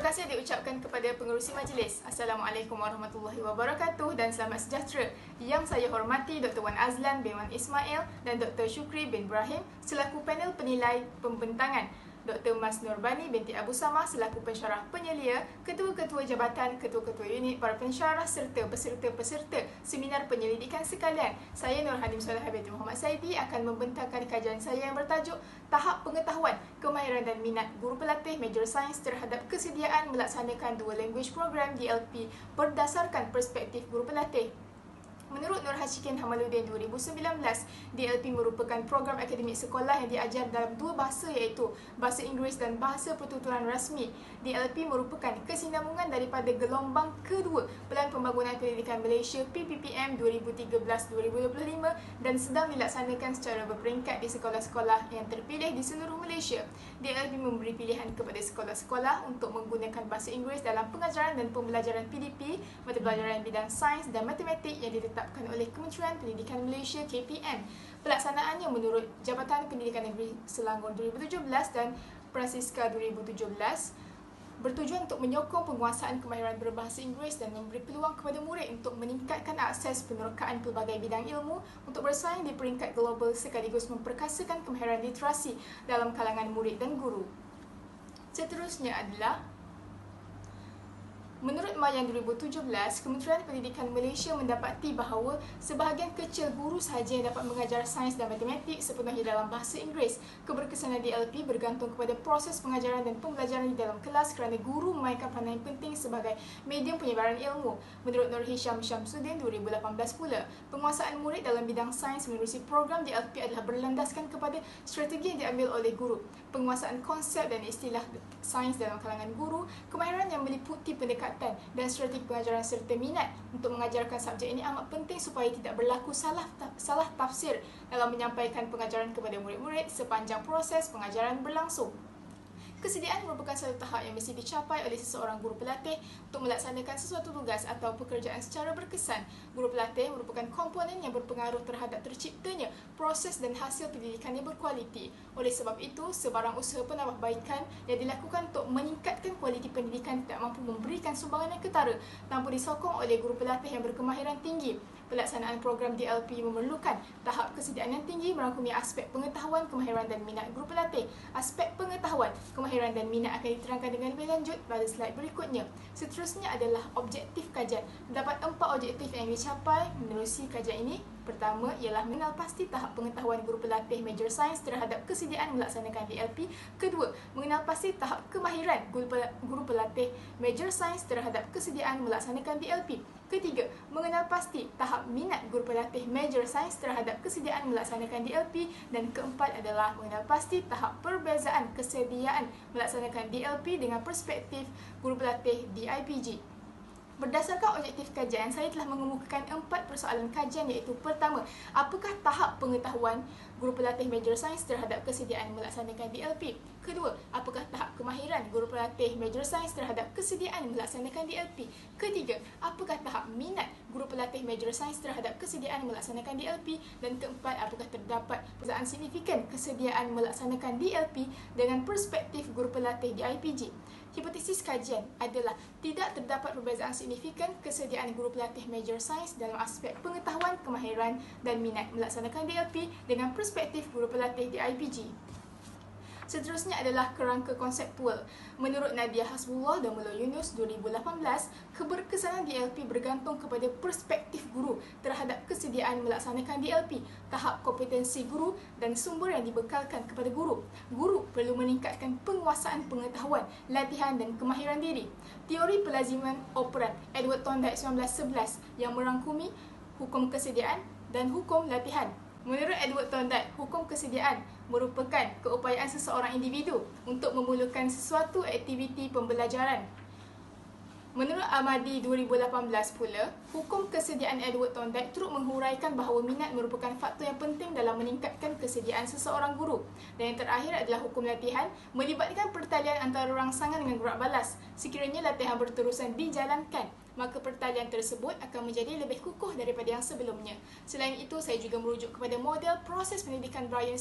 kasih diucapkan kepada pengerusi majlis. Assalamualaikum warahmatullahi wabarakatuh dan selamat sejahtera. Yang saya hormati Dr. Wan Azlan bin Wan Ismail dan Dr. Syukri bin Ibrahim selaku panel penilai pembentangan. Dr. Mas Nurbani binti Abu Samah selaku pensyarah penyelia, ketua-ketua jabatan, ketua-ketua unit, para pensyarah serta peserta-peserta seminar penyelidikan sekalian. Saya Nur Hanim Salaha binti Muhammad Saidi akan membentangkan kajian saya yang bertajuk Tahap Pengetahuan, Kemahiran dan Minat Guru Pelatih Major Sains terhadap kesediaan melaksanakan Dual Language Program DLP berdasarkan perspektif guru pelatih. Menurut Nur Hashikin Hamaluddin 2019, DLP merupakan program akademik sekolah yang diajar dalam dua bahasa iaitu Bahasa Inggeris dan Bahasa Pertuturan Rasmi. DLP merupakan kesinambungan daripada gelombang kedua Pelan Pembangunan Pendidikan Malaysia PPPM 2013-2025 dan sedang dilaksanakan secara berperingkat di sekolah-sekolah yang terpilih di seluruh Malaysia. DLP memberi pilihan kepada sekolah-sekolah untuk menggunakan Bahasa Inggeris dalam pengajaran dan pembelajaran PDP, mata pelajaran bidang sains dan matematik yang ditetapkan oleh Kementerian Pendidikan Malaysia KPM. Pelaksanaannya menurut Jabatan Pendidikan Negeri Selangor 2017 dan Francisca 2017 bertujuan untuk menyokong penguasaan kemahiran berbahasa Inggeris dan memberi peluang kepada murid untuk meningkatkan akses penerokaan pelbagai bidang ilmu untuk bersaing di peringkat global sekaligus memperkasakan kemahiran literasi dalam kalangan murid dan guru. Seterusnya adalah menurut Mayan 2017, Kementerian Pendidikan Malaysia mendapati bahawa sebahagian kecil guru sahaja yang dapat mengajar sains dan matematik sepenuhnya dalam bahasa Inggeris. Keberkesanan DLP bergantung kepada proses pengajaran dan pembelajaran di dalam kelas kerana guru memainkan peranan penting sebagai medium penyebaran ilmu. Menurut Nur Hisham Syamsuddin 2018 pula, penguasaan murid dalam bidang sains menerusi program DLP adalah berlandaskan kepada strategi yang diambil oleh guru, penguasaan konsep dan istilah sains dalam kalangan guru, kemahiran yang meliputi pendekatan dan strategi pengajaran serta minat untuk mengajarkan subjek ini amat penting supaya tidak berlaku salah tafsir dalam menyampaikan pengajaran kepada murid-murid sepanjang proses pengajaran berlangsung. Kesediaan merupakan satu tahap yang mesti dicapai oleh seseorang guru pelatih untuk melaksanakan sesuatu tugas atau pekerjaan secara berkesan. Guru pelatih merupakan komponen yang berpengaruh terhadap terciptanya proses dan hasil pendidikan yang berkualiti. Oleh sebab itu, sebarang usaha penambahbaikan yang dilakukan untuk meningkatkan kualiti pendidikan tidak mampu memberikan sumbangan yang ketara tanpa disokong oleh guru pelatih yang berkemahiran tinggi. Pelaksanaan program DLP memerlukan tahap kesediaan yang tinggi merangkumi aspek pengetahuan, kemahiran dan minat guru pelatih. Aspek pengetahuan, kemahiran dan minat akan diterangkan dengan lebih lanjut pada slide berikutnya. Seterusnya adalah objektif kajian. Terdapat 4 objektif yang dicapai menerusi kajian ini. Pertama ialah mengenal pasti tahap pengetahuan guru pelatih Major Sains terhadap kesediaan melaksanakan DLP. Kedua, mengenal pasti tahap kemahiran guru pelatih Major Sains terhadap kesediaan melaksanakan DLP. Ketiga, mengenal pasti tahap minat guru pelatih Major Sains terhadap kesediaan melaksanakan DLP. Dan keempat adalah mengenal pasti tahap perbezaan kesediaan melaksanakan DLP dengan perspektif guru pelatih DIPG. Berdasarkan objektif kajian, saya telah mengemukakan 4 persoalan kajian iaitu pertama, apakah tahap pengetahuan guru pelatih Major Sains terhadap kesediaan melaksanakan DLP? Kedua, apakah tahap kemahiran guru pelatih Major Sains terhadap kesediaan melaksanakan DLP? Ketiga, apakah tahap minat guru pelatih Major Sains terhadap kesediaan melaksanakan DLP? Dan keempat, apakah terdapat perbezaan signifikan kesediaan melaksanakan DLP dengan perspektif guru pelatih DIPG? Hipotesis kajian adalah tidak terdapat perbezaan signifikan kesediaan guru pelatih Major Sains dalam aspek pengetahuan, kemahiran dan minat melaksanakan DLP dengan perspektif guru pelatih DIPG. Seterusnya adalah kerangka konseptual. Menurut Nadia Hasbullah dan Mullah Yunus 2018, keberkesanan DLP bergantung kepada perspektif guru terhadap kesediaan melaksanakan DLP, tahap kompetensi guru dan sumber yang dibekalkan kepada guru. Guru perlu meningkatkan penguasaan pengetahuan, latihan dan kemahiran diri. Teori pelaziman operan Edward Thorndike 1911 yang merangkumi hukum kesediaan dan hukum latihan. Menurut Edward Thorndike, hukum kesediaan merupakan keupayaan seseorang individu untuk memulakan sesuatu aktiviti pembelajaran. Menurut Ahmadi 2018 pula, hukum kesediaan Edward Thorndike turut menghuraikan bahawa minat merupakan faktor yang penting dalam meningkatkan kesediaan seseorang guru. Dan yang terakhir adalah hukum latihan, melibatkan pertalian antara rangsangan dengan gerak balas. Sekiranya latihan berterusan dijalankan, maka pertalian tersebut akan menjadi lebih kukuh daripada yang sebelumnya. Selain itu, saya juga merujuk kepada model proses pendidikan Bryan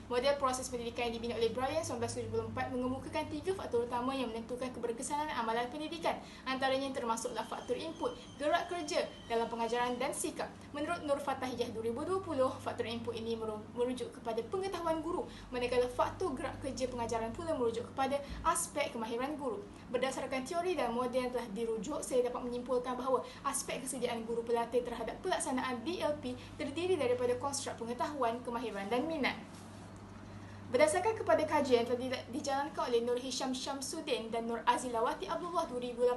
Model proses pendidikan yang dibina oleh Bryan 1974 mengemukakan 3 faktor utama yang menentukan keberkesanan amalan pendidikan. Antaranya termasuklah faktor input, gerak kerja dalam pengajaran dan sikap. Menurut Nur Fatahiyah 2020, faktor input ini merujuk kepada pengetahuan guru, manakala faktor gerak kerja pengajaran pula merujuk kepada aspek kemahiran guru. Berdasarkan teori dan model yang telah dirujuk, saya dapat menyimpulkan bahawa aspek kesediaan guru pelatih terhadap pelaksanaan DLP terdiri daripada konstruk pengetahuan, kemahiran dan minat. Berdasarkan kepada kajian yang telah dijalankan oleh Nur Hisham Syamsuddin dan Nur Azilawati Abdullah 2018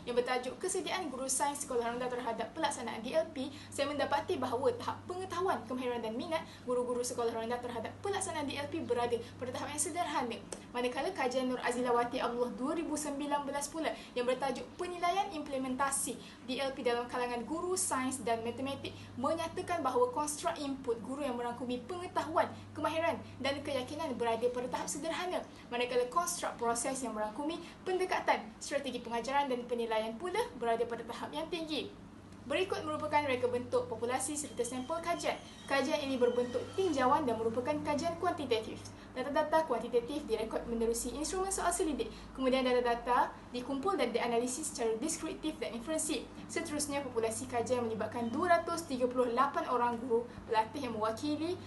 yang bertajuk Kesediaan Guru Sains Sekolah Rendah terhadap Pelaksanaan DLP, saya mendapati bahawa tahap pengetahuan, kemahiran dan minat guru-guru sekolah rendah terhadap pelaksanaan DLP berada pada tahap yang sederhana. Manakala kajian Nur Azilawati Abdullah 2019 pula yang bertajuk Penilaian Implementasi DLP dalam kalangan guru sains dan matematik menyatakan bahawa konstruk input guru yang merangkumi pengetahuan, kemahiran dan keyakinan berada pada tahap sederhana, manakala konstruk proses yang merangkumi pendekatan, strategi pengajaran dan penilaian pula berada pada tahap yang tinggi. Berikut merupakan reka bentuk populasi serta sampel kajian. Kajian ini berbentuk tinjauan dan merupakan kajian kuantitatif. Data-data kuantitatif direkod menerusi instrumen soal selidik. Kemudian data-data dikumpul dan dianalisis secara deskriptif dan inferensif. Seterusnya, populasi kajian melibatkan 238 orang guru pelatih yang mewakili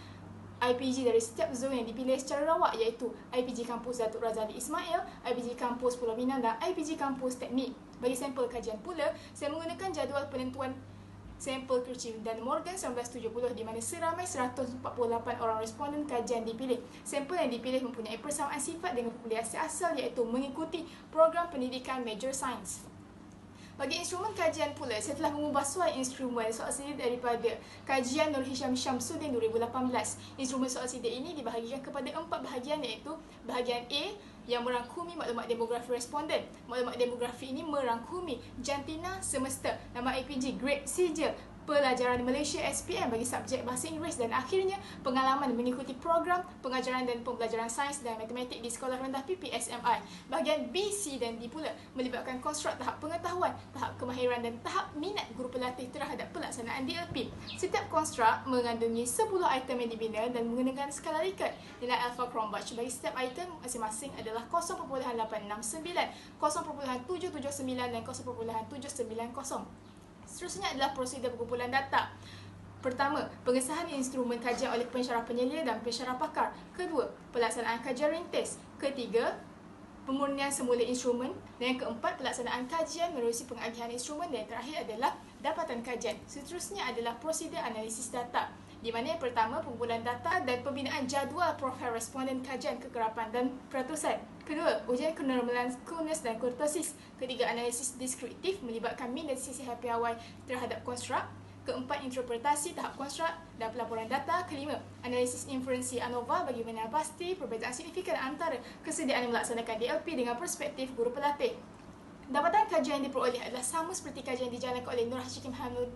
IPG dari setiap zon yang dipilih secara rawak, iaitu IPG Kampus Datuk Razali Ismail, IPG Kampus Pulau Pinang dan IPG Kampus Teknik. Bagi sampel kajian pula, saya menggunakan jadual penentuan sampel Kirchhoff dan Morgan 1970 di mana seramai 148 orang responden kajian dipilih. Sampel yang dipilih mempunyai persamaan sifat dengan populasi asal, iaitu mengikuti program pendidikan Major Science. Bagi instrumen kajian pula, saya telah mengubah soal instrumen soal selidik daripada kajian Nur Hisham Syamsuddin 2018. Instrumen soal selidik ini dibahagikan kepada 4 bahagian, iaitu bahagian A yang merangkumi maklumat demografi responden. Maklumat demografi ini merangkumi jantina semesta, nama IPG, grade sijil, pelajaran Malaysia SPM bagi subjek Bahasa Inggeris dan akhirnya pengalaman mengikuti program pengajaran dan pembelajaran sains dan matematik di Sekolah Rendah PPSMI. Bahagian B, C dan D pula melibatkan konstruk tahap pengetahuan, tahap kemahiran dan tahap minat guru pelatih terhadap pelaksanaan DLP. Setiap konstruk mengandungi 10 item yang dibina dan menggunakan skala Likert. Nilai alpha Cronbach bagi setiap item masing-masing adalah 0.869, 0.779 dan 0.790. Seterusnya adalah prosedur pengumpulan data. Pertama, pengesahan instrumen kajian oleh pensyarah penyelia dan pensyarah pakar. Kedua, pelaksanaan kajian rintis. Ketiga, pemurnian semula instrumen. Dan yang keempat, pelaksanaan kajian menerusi pengagihan instrumen. Dan yang terakhir adalah dapatan kajian. Seterusnya adalah prosedur analisis data, di mana yang pertama, pengumpulan data dan pembinaan jadual profil responden kajian kekerapan dan peratusan. Kedua, ujian kenormalan Kuhnes dan kurtosis. Ketiga, analisis deskriptif melibatkan min dan sisi piawai terhadap konstruk. Keempat, interpretasi tahap konstruk dan pelaporan data. Kelima, analisis inferensi ANOVA bagi mengenal pasti perbezaan signifikan antara kesediaan melaksanakan DLP dengan perspektif guru pelatih. Dapatan kajian yang diperoleh adalah sama seperti kajian yang dijalankan oleh Nur Hashikim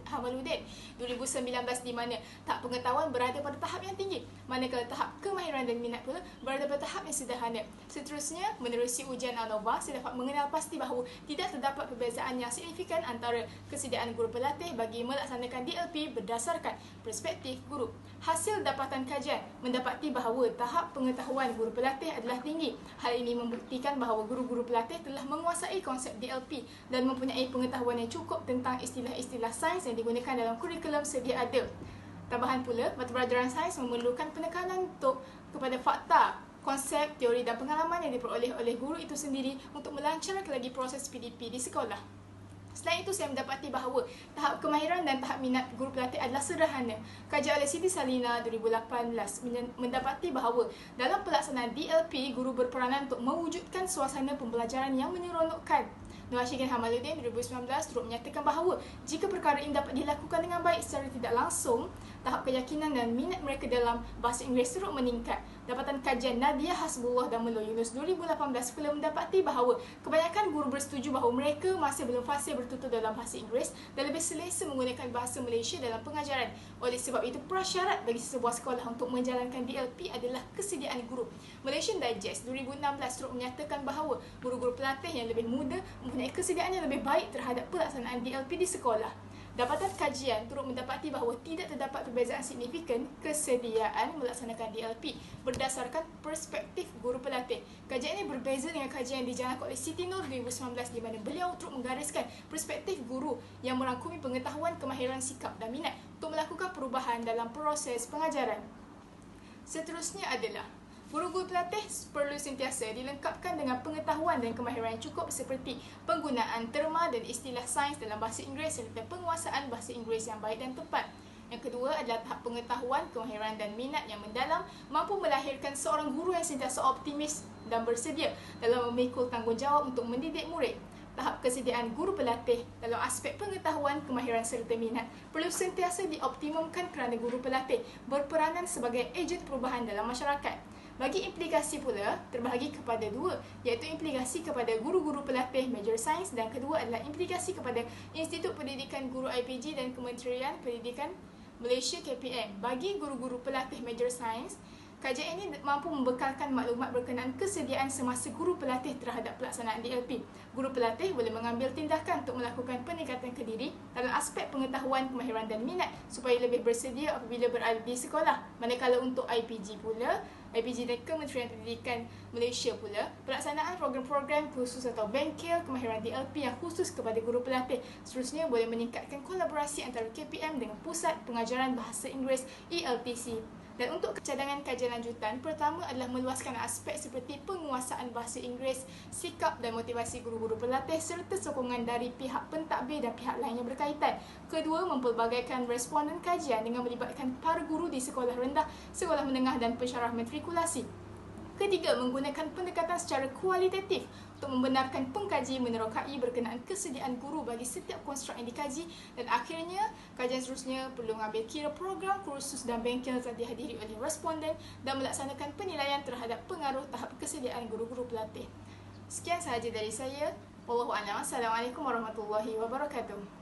Hamaluddin 2019, di mana tahap pengetahuan berada pada tahap yang tinggi, manakala tahap kemahiran dan minat pula berada pada tahap yang sederhana. Seterusnya, menerusi ujian ANOVA, saya dapat mengenal pasti bahawa tidak terdapat perbezaan yang signifikan antara kesediaan guru pelatih bagi melaksanakan DLP berdasarkan perspektif guru. Hasil dapatan kajian mendapati bahawa tahap pengetahuan guru pelatih adalah tinggi. Hal ini membuktikan bahawa guru-guru pelatih telah menguasai konsep DLP dan mempunyai pengetahuan yang cukup tentang istilah-istilah sains yang digunakan dalam kurikulum sedia ada. Tambahan pula, mata pelajaran sains memerlukan penekanan kepada fakta, konsep, teori dan pengalaman yang diperoleh oleh guru itu sendiri untuk melancarkan lagi proses PDP di sekolah. Selain itu, saya mendapati bahawa tahap kemahiran dan tahap minat guru pelatih adalah sederhana. Kajian oleh Siti Salina 2018 mendapati bahawa dalam pelaksanaan DLP, guru berperanan untuk mewujudkan suasana pembelajaran yang menyeronokkan. Nur Hashikim Hamaluddin 2019 turut menyatakan bahawa jika perkara ini dapat dilakukan dengan baik secara tidak langsung, tahap keyakinan dan minat mereka dalam bahasa Inggeris turut meningkat. Dapatan kajian Nadia Hasbullah dan Melo Yunus 2018 pula mendapati bahawa kebanyakan guru bersetuju bahawa mereka masih belum fasih bertutur dalam bahasa Inggeris dan lebih selesa menggunakan bahasa Malaysia dalam pengajaran. Oleh sebab itu, prasyarat bagi sebuah sekolah untuk menjalankan DLP adalah kesediaan guru. Malaysian Digest 2016 turut menyatakan bahawa guru-guru pelatih yang lebih muda mempunyai kesediaan yang lebih baik terhadap pelaksanaan DLP di sekolah. Dapatan kajian turut mendapati bahawa tidak terdapat perbezaan signifikan kesediaan melaksanakan DLP berdasarkan perspektif guru pelatih. Kajian ini berbeza dengan kajian yang dijalankan oleh Siti Nur 2019 di mana beliau turut menggariskan perspektif guru yang merangkumi pengetahuan, kemahiran, sikap dan minat untuk melakukan perubahan dalam proses pengajaran. Seterusnya adalah guru-guru pelatih perlu sentiasa dilengkapkan dengan pengetahuan dan kemahiran yang cukup seperti penggunaan terma dan istilah sains dalam bahasa Inggeris serta penguasaan bahasa Inggeris yang baik dan tepat. Yang kedua adalah tahap pengetahuan, kemahiran dan minat yang mendalam mampu melahirkan seorang guru yang sentiasa optimis dan bersedia dalam memikul tanggungjawab untuk mendidik murid. Tahap kesediaan guru pelatih dalam aspek pengetahuan, kemahiran serta minat perlu sentiasa dioptimumkan kerana guru pelatih berperanan sebagai ejen perubahan dalam masyarakat. Bagi implikasi pula terbahagi kepada dua, iaitu implikasi kepada guru-guru pelatih major sains dan kedua adalah implikasi kepada Institut Pendidikan Guru IPG dan Kementerian Pendidikan Malaysia KPM. Bagi guru-guru pelatih major sains, kajian ini mampu membekalkan maklumat berkenaan kesediaan semasa guru pelatih terhadap pelaksanaan DLP. Guru pelatih boleh mengambil tindakan untuk melakukan peningkatan ke diri dalam aspek pengetahuan, kemahiran dan minat supaya lebih bersedia apabila berada di sekolah. Manakala untuk IPG pula, IPG dan Kementerian Pendidikan Malaysia pula, pelaksanaan program-program khusus atau bengkel kemahiran DLP yang khusus kepada guru pelatih seterusnya boleh meningkatkan kolaborasi antara KPM dengan Pusat Pengajaran Bahasa Inggeris ELTC. Dan untuk cadangan kajian lanjutan, pertama adalah meluaskan aspek seperti penguasaan bahasa Inggeris, sikap dan motivasi guru-guru pelatih serta sokongan dari pihak pentadbir dan pihak lain yang berkaitan. Kedua, mempelbagaikan responden kajian dengan melibatkan para guru di sekolah rendah, sekolah menengah dan pensyarah matrikulasi. Ketiga, menggunakan pendekatan secara kualitatif untuk membenarkan pengkaji menerokai berkenaan kesediaan guru bagi setiap konstruk yang dikaji. Dan akhirnya, kajian seterusnya perlu mengambil kira program, kursus dan bengkel yang dihadiri oleh responden dan melaksanakan penilaian terhadap pengaruh tahap kesediaan guru-guru pelatih. Sekian sahaja dari saya. Wallahualam. Assalamualaikum warahmatullahi wabarakatuh.